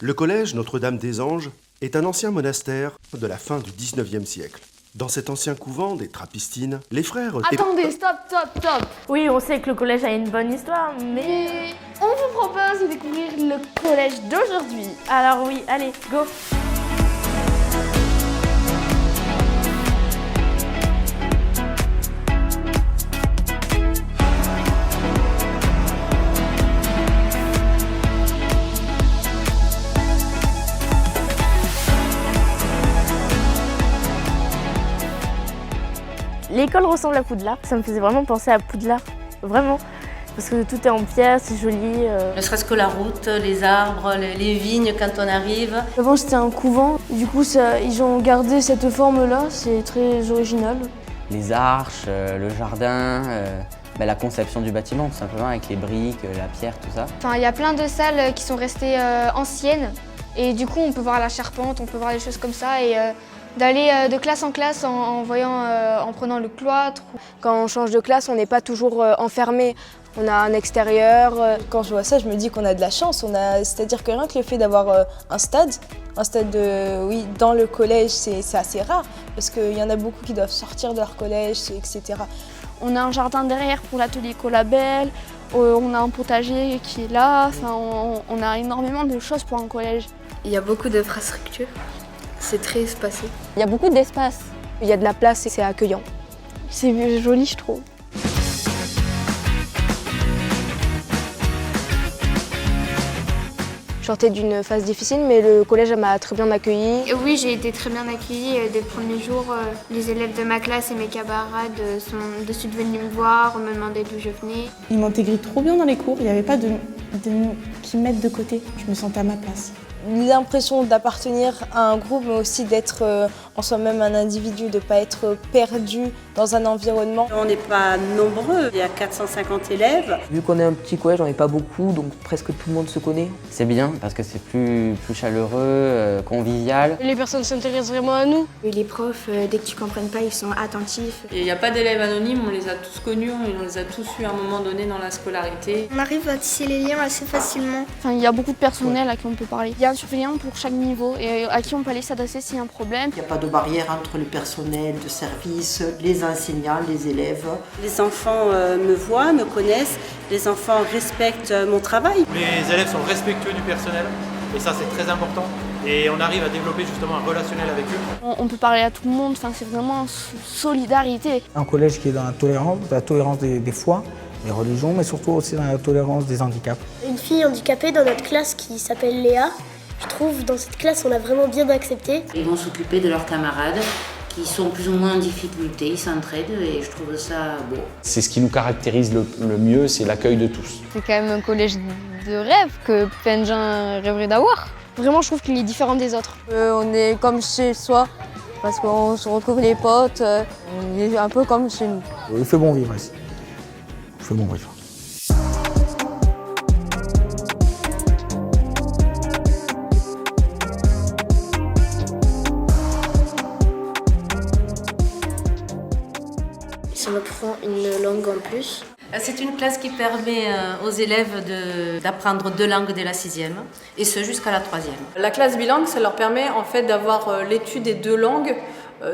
Le collège Notre-Dame-des-Anges est un ancien monastère de la fin du 19e siècle. Dans cet ancien couvent des Trappistines, les frères... Attendez, stop. Oui, on sait que le collège a une bonne histoire, mais... On vous propose de découvrir le collège d'aujourd'hui. Alors oui, allez, go. L'école ressemble à Poudlard, ça me faisait vraiment penser à Poudlard, vraiment. Parce que tout est en pierre, c'est joli. Ne serait-ce que la route, les arbres, les vignes quand on arrive. Avant c'était un couvent, du coup ils ont gardé cette forme-là, c'est très original. Les arches, le jardin, la conception du bâtiment tout simplement avec les briques, la pierre, tout ça. Enfin, il y a plein de salles qui sont restées anciennes et du coup on peut voir la charpente, on peut voir des choses comme ça et d'aller de classe en classe en prenant le cloître. Quand on change de classe, on n'est pas toujours enfermé. On a un extérieur. Quand je vois ça, je me dis qu'on a de la chance. C'est-à-dire que rien que le fait d'avoir un stade dans le collège, c'est assez rare. Parce qu'il y en a beaucoup qui doivent sortir de leur collège, etc. On a un jardin derrière pour l'atelier Colabel. On a un potager qui est là. Enfin, on a énormément de choses pour un collège. Il y a beaucoup d'infrastructures. C'est très espacé. Il y a beaucoup d'espace. Il y a de la place et c'est accueillant. C'est joli, je trouve. Je sortais d'une phase difficile, mais le collège m'a très bien accueillie. Oui, j'ai été très bien accueillie dès le premier jour. Les élèves de ma classe et mes camarades sont de suite venus me voir, me demander d'où je venais. Ils m'intégraient trop bien dans les cours, il n'y avait pas qui me mettent de côté, je me sentais à ma place. L'impression d'appartenir à un groupe, mais aussi d'être en soi-même un individu, de ne pas être perdu dans un environnement. On n'est pas nombreux, il y a 450 élèves. Vu qu'on est un petit collège, on n'est pas beaucoup, donc presque tout le monde se connaît. C'est bien parce que c'est plus chaleureux, convivial. Les personnes s'intéressent vraiment à nous. Et les profs, dès que tu ne comprennes pas, ils sont attentifs. Il n'y a pas d'élèves anonymes, on les a tous connus, on les a tous eus à un moment donné dans la scolarité. On arrive à tisser les liens assez facilement. Enfin, il y a beaucoup de personnel à qui on peut parler. Il y a un surveillant pour chaque niveau et à qui on peut aller s'adresser s'il y a un problème. Il n'y a pas de barrière entre le personnel de service, les enseignants, les élèves. Les enfants me voient, me connaissent, les enfants respectent mon travail. Les élèves sont respectueux du personnel et ça c'est très important. Et on arrive à développer justement un relationnel avec eux. On peut parler à tout le monde, enfin, c'est vraiment solidarité. Un collège qui est dans la tolérance des foi, des religions, mais surtout aussi dans la tolérance des handicaps. Une fille handicapée dans notre classe qui s'appelle Léa. Je trouve dans cette classe on a vraiment bien accepté. Ils vont s'occuper de leurs camarades qui sont plus ou moins en difficulté, ils s'entraident et je trouve ça beau. C'est ce qui nous caractérise le mieux, c'est l'accueil de tous. C'est quand même un collège de rêve que plein de gens rêveraient d'avoir. Vraiment, je trouve qu'il est différent des autres. On est comme chez soi, parce qu'on se retrouve les potes, on est un peu comme chez nous. Il fait bon vivre ici. Il fait bon vivre. Ça m'apprend une langue en plus. C'est une classe qui permet aux élèves d'apprendre 2 langues dès la 6e, et ce jusqu'à la 3e. La classe bilingue, ça leur permet en fait d'avoir l'étude des 2 langues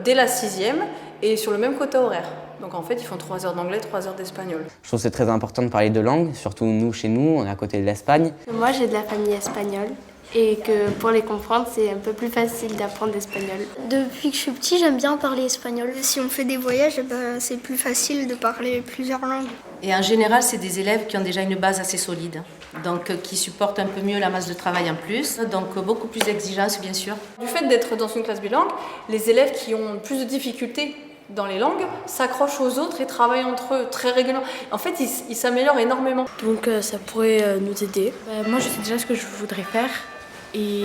dès la 6e et sur le même côté horaire. Donc en fait, ils font 3 heures d'anglais, 3 heures d'espagnol. Je trouve que c'est très important de parler 2 langues, surtout nous, chez nous, on est à côté de l'Espagne. Moi, j'ai de la famille espagnole et que pour les comprendre, c'est un peu plus facile d'apprendre l'espagnol. Depuis que je suis petit, j'aime bien parler espagnol. Si on fait des voyages, c'est plus facile de parler plusieurs langues. Et en général, c'est des élèves qui ont déjà une base assez solide, donc qui supportent un peu mieux la masse de travail en plus, donc beaucoup plus d'exigences bien sûr. Du fait d'être dans une classe bilingue, les élèves qui ont plus de difficultés dans les langues s'accrochent aux autres et travaillent entre eux très régulièrement. En fait, ils s'améliorent énormément. Donc ça pourrait nous aider. Moi, je sais déjà ce que je voudrais faire. Et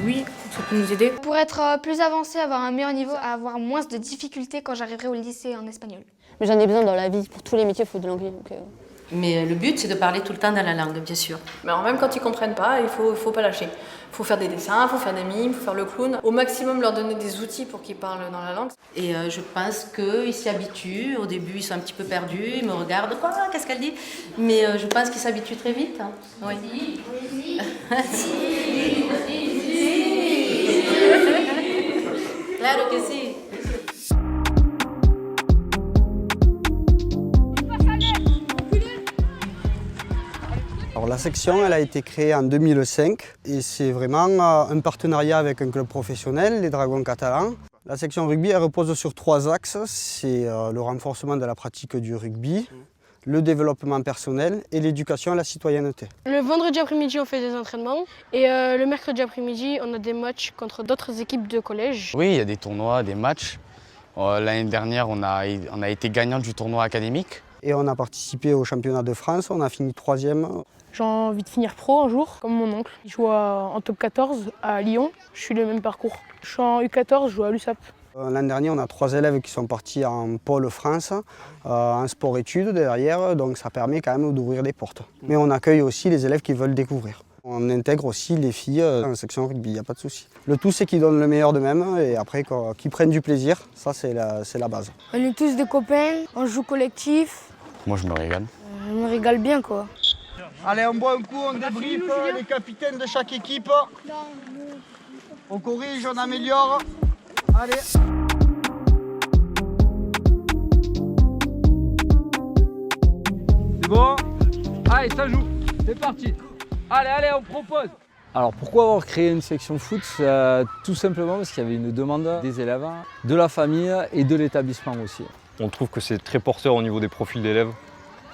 oui, ça peut nous aider. Pour être plus avancé, avoir un meilleur niveau, avoir moins de difficultés quand j'arriverai au lycée en espagnol. Mais j'en ai besoin dans la vie, pour tous les métiers, il faut de l'anglais. Mais le but, c'est de parler tout le temps dans la langue, bien sûr. Mais alors, même quand ils ne comprennent pas, il faut pas lâcher. Il faut faire des dessins, il faut faire des mimes, il faut faire le clown. Au maximum, leur donner des outils pour qu'ils parlent dans la langue. Et je pense qu'ils s'y habituent. Au début, ils sont un petit peu perdus, ils me regardent. Quoi? Qu'est-ce qu'elle dit? Mais je pense qu'ils s'habituent très vite. Hein. Oui. Claro que sí. Alors, la section elle a été créée en 2005 et c'est vraiment un partenariat avec un club professionnel, les Dragons catalans. La section rugby elle repose sur 3 axes, c'est le renforcement de la pratique du rugby, le développement personnel et l'éducation à la citoyenneté. Le vendredi après-midi, on fait des entraînements et le mercredi après-midi, on a des matchs contre d'autres équipes de collège. Oui, il y a des tournois, des matchs. L'année dernière, on a été gagnant du tournoi académique. Et on a participé au championnat de France, on a fini 3e. J'ai envie de finir pro un jour, comme mon oncle. Il joue en top 14 à Lyon, je suis le même parcours. Je suis en U14, je joue à l'USAP. L'an dernier, on a 3 élèves qui sont partis en pôle France, en sport-études derrière, donc ça permet quand même d'ouvrir des portes. Mais on accueille aussi les élèves qui veulent découvrir. On intègre aussi les filles en section rugby, il n'y a pas de souci. Le tout, c'est qu'ils donnent le meilleur d'eux-mêmes et après qu'ils prennent du plaisir, ça c'est la base. On est tous des copains, on joue collectif. Moi, je me régale. Je me régale bien, quoi. Allez, on boit un coup, on débriefe les capitaines de chaque équipe. On corrige, on améliore. Allez. C'est bon? Allez, ça joue. C'est parti. Allez, on propose. Alors pourquoi avoir créé une section foot? Tout simplement parce qu'il y avait une demande des élèves, de la famille et de l'établissement aussi. On trouve que c'est très porteur au niveau des profils d'élèves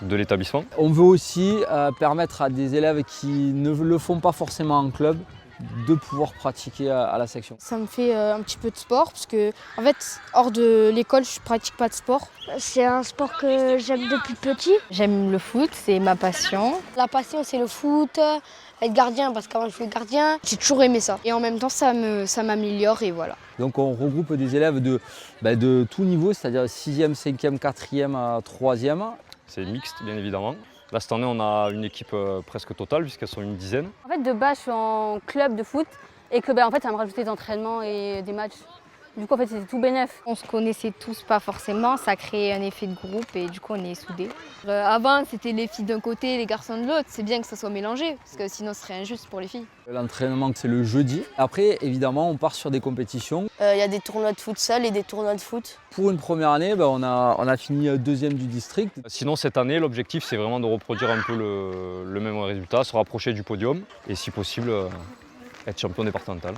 de l'établissement. On veut aussi permettre à des élèves qui ne le font pas forcément en club de pouvoir pratiquer à la section. Ça me fait un petit peu de sport parce que en fait hors de l'école je pratique pas de sport. C'est un sport que j'aime depuis petit. J'aime le foot, c'est ma passion. La passion c'est le foot, être gardien parce qu'avant je suis gardien. J'ai toujours aimé ça et en même temps ça m'améliore et voilà. Donc on regroupe des élèves de tout niveau, c'est-à-dire 6e, 5e, 4e, 3e. C'est mixte bien évidemment. Là, cette année, on a une équipe presque totale, puisqu'elles sont une dizaine. En fait, de base, je suis en club de foot et que en fait, ça me rajoutait des entraînements et des matchs. Du coup, en fait, c'était tout bénef. On se connaissait tous pas forcément, ça crée un effet de groupe et du coup, on est soudés. Avant, c'était les filles d'un côté et les garçons de l'autre. C'est bien que ça soit mélangé, parce que sinon, ce serait injuste pour les filles. L'entraînement, c'est le jeudi. Après, évidemment, on part sur des compétitions. Il y a des tournois de futsal et des tournois de foot. Pour une première année, on a fini 2e du district. Sinon, cette année, l'objectif, c'est vraiment de reproduire un peu le même résultat, se rapprocher du podium et, si possible, être champion départemental.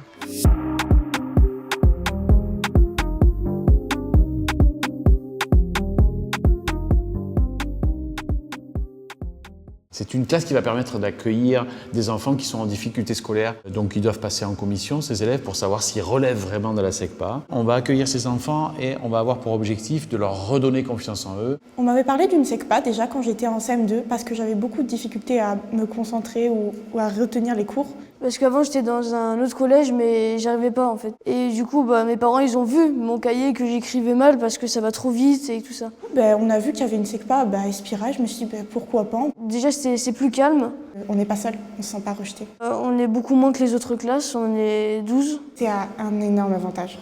C'est une classe qui va permettre d'accueillir des enfants qui sont en difficulté scolaire. Donc ils doivent passer en commission, ces élèves, pour savoir s'ils relèvent vraiment de la SECPA. On va accueillir ces enfants et on va avoir pour objectif de leur redonner confiance en eux. On m'avait parlé d'une SECPA déjà quand j'étais en CM2 parce que j'avais beaucoup de difficultés à me concentrer ou à retenir les cours. Parce qu'avant j'étais dans un autre collège mais j'y arrivais pas en fait. Et du coup mes parents ils ont vu mon cahier que j'écrivais mal parce que ça va trop vite et tout ça. On a vu qu'il y avait une SECPA à Espira, je me suis dit pourquoi pas. Déjà c'est plus calme. On n'est pas seul, on ne se sent pas rejeté. On est beaucoup moins que les autres classes, on est 12. C'est un énorme avantage.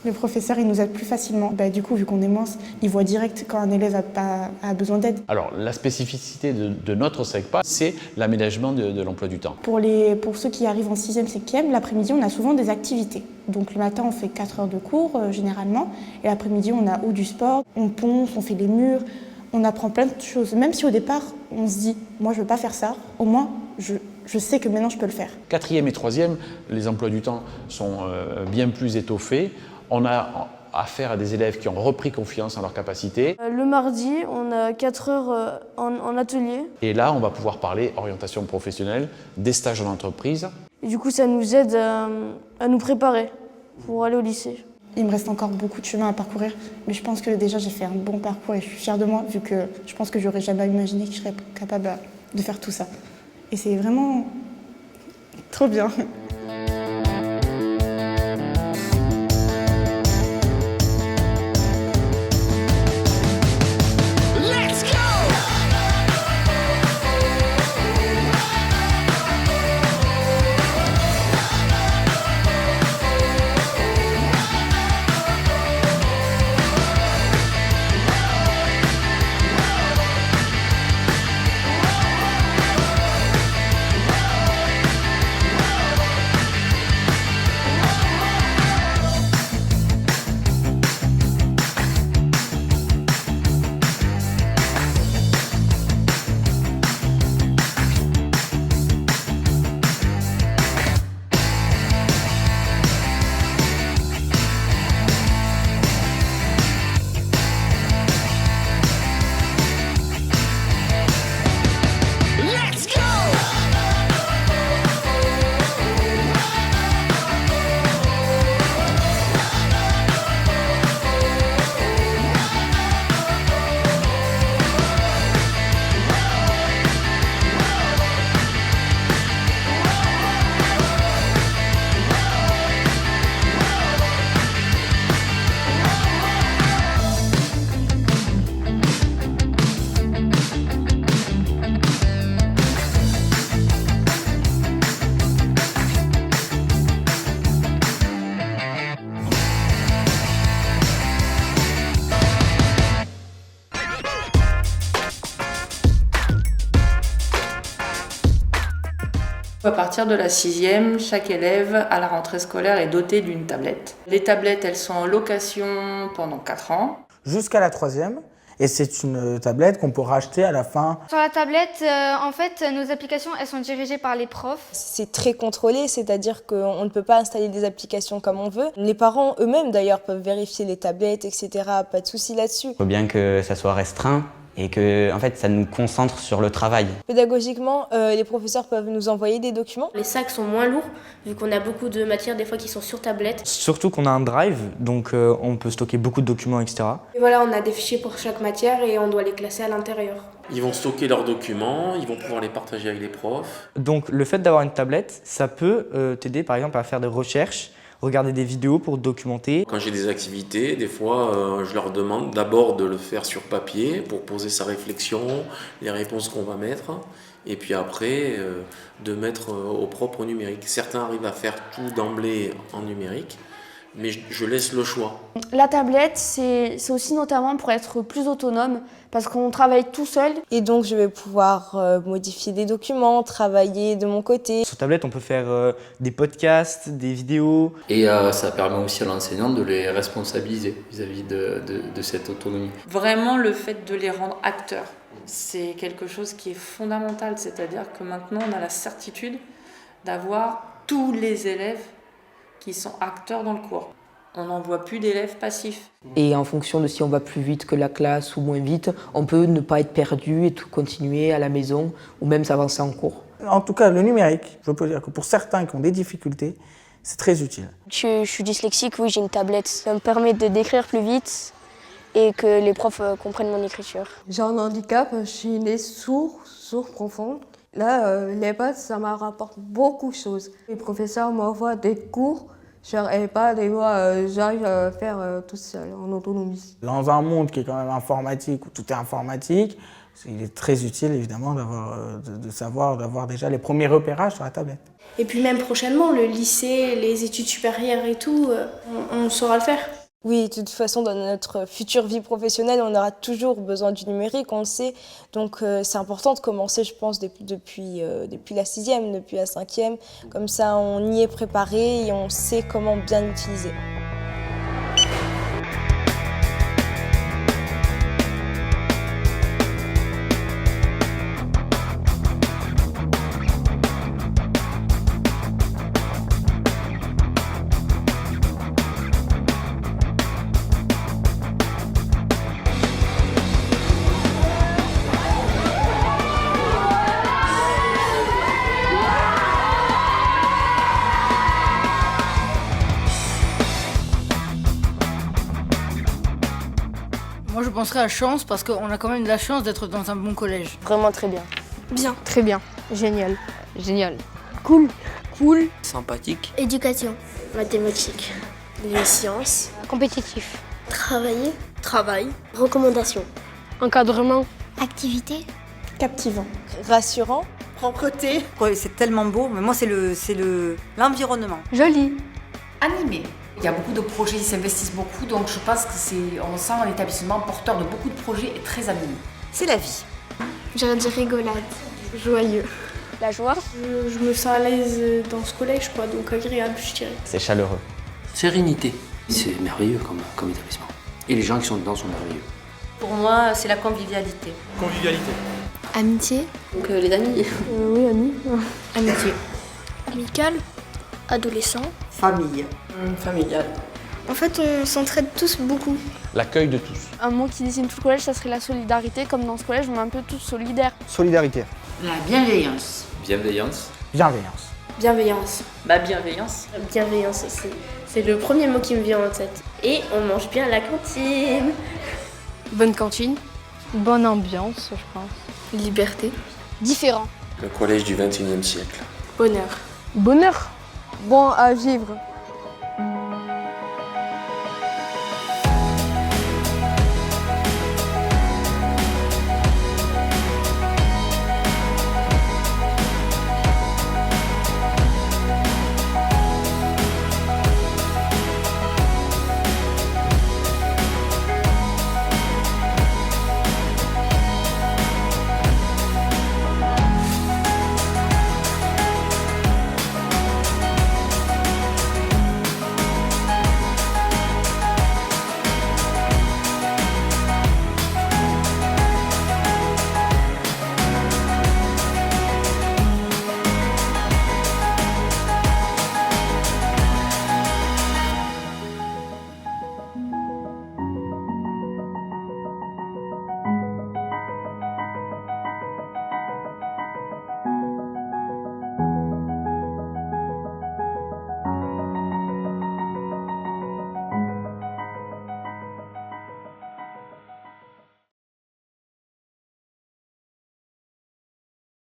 Le professeur, il nous aide plus facilement. Du coup, vu qu'on est moins, il voit direct quand un élève a besoin d'aide. Alors, la spécificité de notre SECPA, c'est l'aménagement de l'emploi du temps. Pour ceux qui arrivent en 6e, 5e, l'après-midi, on a souvent des activités. Donc le matin, on fait 4 heures de cours, généralement. Et l'après-midi, on a ou du sport, on ponce, on fait les murs, on apprend plein de choses. Même si au départ, on se dit, moi, je veux pas faire ça, au moins, je sais que maintenant, je peux le faire. 4e et 3e, les emplois du temps sont bien plus étoffés. On a affaire à des élèves qui ont repris confiance en leurs capacités. Le mardi, on a 4 heures en atelier. Et là, on va pouvoir parler orientation professionnelle, des stages en entreprise. Et du coup, ça nous aide à nous préparer pour aller au lycée. Il me reste encore beaucoup de chemin à parcourir, mais je pense que déjà j'ai fait un bon parcours et je suis fière de moi, vu que je pense que j'aurais jamais imaginé que je serais capable de faire tout ça. Et c'est vraiment trop bien. À partir de la 6e, chaque élève à la rentrée scolaire est doté d'une tablette. Les tablettes, elles sont en location pendant 4 ans. Jusqu'à la 3e, et c'est une tablette qu'on peut racheter à la fin. Sur la tablette, en fait, nos applications, elles sont dirigées par les profs. C'est très contrôlé, c'est-à-dire qu'on ne peut pas installer des applications comme on veut. Les parents eux-mêmes, d'ailleurs, peuvent vérifier les tablettes, etc. Pas de souci là-dessus. Il faut bien que ça soit restreint et que en fait, ça nous concentre sur le travail. Pédagogiquement, les professeurs peuvent nous envoyer des documents. Les sacs sont moins lourds, vu qu'on a beaucoup de matières des fois qui sont sur tablette. Surtout qu'on a un drive, donc on peut stocker beaucoup de documents, etc. Et voilà, on a des fichiers pour chaque matière et on doit les classer à l'intérieur. Ils vont stocker leurs documents, ils vont pouvoir les partager avec les profs. Donc le fait d'avoir une tablette, ça peut t'aider par exemple à faire des recherches, regarder des vidéos pour documenter. Quand j'ai des activités, des fois, je leur demande d'abord de le faire sur papier pour poser sa réflexion, les réponses qu'on va mettre, et puis après, de mettre au propre numérique. Certains arrivent à faire tout d'emblée en numérique, mais je laisse le choix. La tablette, c'est aussi notamment pour être plus autonome, parce qu'on travaille tout seul. Et donc je vais pouvoir modifier des documents, travailler de mon côté. Sur tablette, on peut faire des podcasts, des vidéos. Et ça permet aussi à l'enseignant de les responsabiliser vis-à-vis de cette autonomie. Vraiment, le fait de les rendre acteurs, c'est quelque chose qui est fondamental. C'est-à-dire que maintenant, on a la certitude d'avoir tous les élèves qui sont acteurs dans le cours. On n'envoie plus d'élèves passifs. Et en fonction de si on va plus vite que la classe ou moins vite, on peut ne pas être perdu et tout continuer à la maison ou même s'avancer en cours. En tout cas, le numérique, je peux dire que pour certains qui ont des difficultés, c'est très utile. Je suis dyslexique, oui, j'ai une tablette. Ça me permet d'écrire plus vite et que les profs comprennent mon écriture. J'ai un handicap, je suis née sourd profond. Là, les pattes, ça me rapporte beaucoup de choses. Les professeurs m'envoient des cours sur iPad et moi, j'arrive à faire tout seul, en autonomie. Dans un monde qui est quand même informatique, où tout est informatique, il est très utile évidemment d'avoir déjà les premiers repérages sur la tablette. Et puis même prochainement, le lycée, les études supérieures et tout, on saura le faire. Oui, de toute façon, dans notre future vie professionnelle, on aura toujours besoin du numérique, on le sait. Donc c'est important de commencer, je pense, depuis la 6e, depuis la 5e. Comme ça, on y est préparé et on sait comment bien l'utiliser. Moi je penserais à chance parce qu'on a quand même de la chance d'être dans un bon collège. Vraiment très bien. Bien. Très bien. Génial. Génial. Cool. Cool. Sympathique. Éducation. Mathématiques. Les sciences. Compétitif. Travailler. Travail. Recommandation. Encadrement. Activité. Captivant. Rassurant. Propreté. C'est tellement beau, mais moi c'est l'environnement. Joli. Animé. Il y a beaucoup de projets, ils s'investissent beaucoup, donc je pense que on sent un établissement porteur de beaucoup de projets et très animé. C'est la vie. J'aurais dit rigolade. Joyeux. La joie. Je me sens à l'aise dans ce collège, quoi, donc agréable, je dirais. C'est chaleureux. Sérénité. C'est merveilleux comme établissement. Et les gens qui sont dedans sont merveilleux. Pour moi, c'est la convivialité. Convivialité. Amitié. Donc les amis. Oui, amis. Amitié. Amical. Adolescent. Famille. Familial. En fait, on s'entraide tous beaucoup. L'accueil de tous. Un mot qui désigne tout le collège, ça serait la solidarité. Comme dans ce collège, on est un peu tous solidaires. Solidarité. La bienveillance. Bienveillance. Bienveillance. Bienveillance. Bienveillance. Bienveillance aussi. C'est le premier mot qui me vient en tête. Et on mange bien à la cantine. Bonne cantine. Bonne ambiance, je pense. Liberté. Différent. Le collège du XXIe siècle. Bonheur. Bonheur. Bon à vivre.